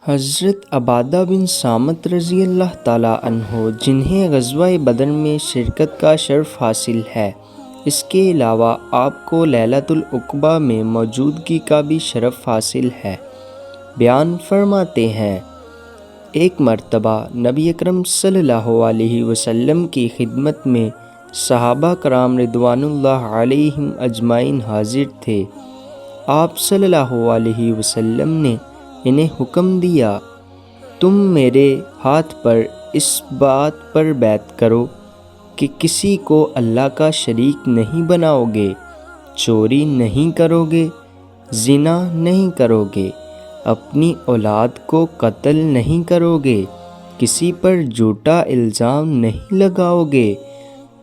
حضرت عبادہ بن صامت رضی اللہ تعالیٰ عنہ جنہیں غزوہ بدر میں شرکت کا شرف حاصل ہے، اس کے علاوہ آپ کو لیلۃ العقبہ میں موجودگی کا بھی شرف حاصل ہے۔ بیان فرماتے ہیں، ایک مرتبہ نبی اکرم صلی اللہ علیہ وسلم کی خدمت میں صحابہ کرام رضوان اللہ علیہم اجمعین حاضر تھے۔ آپ صلی اللہ علیہ وسلم نے انہیں حکم دیا، تم میرے ہاتھ پر اس بات پر بیعت کرو کہ کسی کو اللہ کا شریک نہیں بناؤ گے، چوری نہیں کرو گے، زنا نہیں کرو گے، اپنی اولاد کو قتل نہیں کرو گے، کسی پر جھوٹا الزام نہیں لگاؤ گے،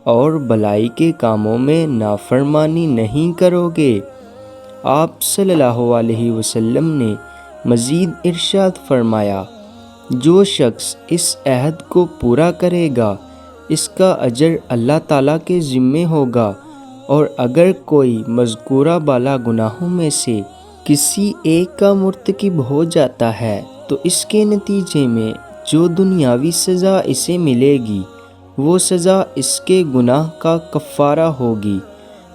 اور بھلائی کے کاموں میں نافرمانی نہیں کرو گے۔ آپ صلی اللہ علیہ وسلم نے مزید ارشاد فرمایا، جو شخص اس عہد کو پورا کرے گا اس کا اجر اللہ تعالیٰ کے ذمے ہوگا، اور اگر کوئی مذکورہ بالا گناہوں میں سے کسی ایک کا مرتکب ہو جاتا ہے تو اس کے نتیجے میں جو دنیاوی سزا اسے ملے گی وہ سزا اس کے گناہ کا کفارہ ہوگی،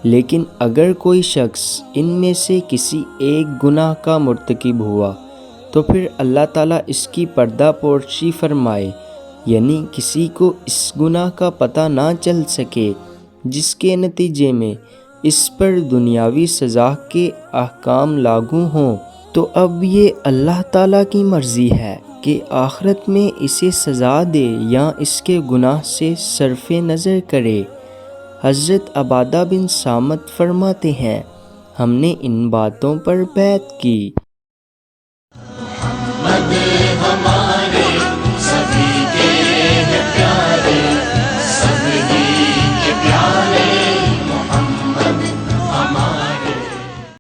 لیکن اگر کوئی شخص ان میں سے کسی ایک گناہ کا مرتکب ہوا تو پھر اللہ تعالیٰ اس کی پردہ پوشی فرمائے، یعنی کسی کو اس گناہ کا پتہ نہ چل سکے جس کے نتیجے میں اس پر دنیاوی سزا کے احکام لاگو ہوں، تو اب یہ اللہ تعالیٰ کی مرضی ہے کہ آخرت میں اسے سزا دے یا اس کے گناہ سے صرف نظر کرے۔ حضرت عبادہ بن صامت فرماتے ہیں، ہم نے ان باتوں پر بیعت کی۔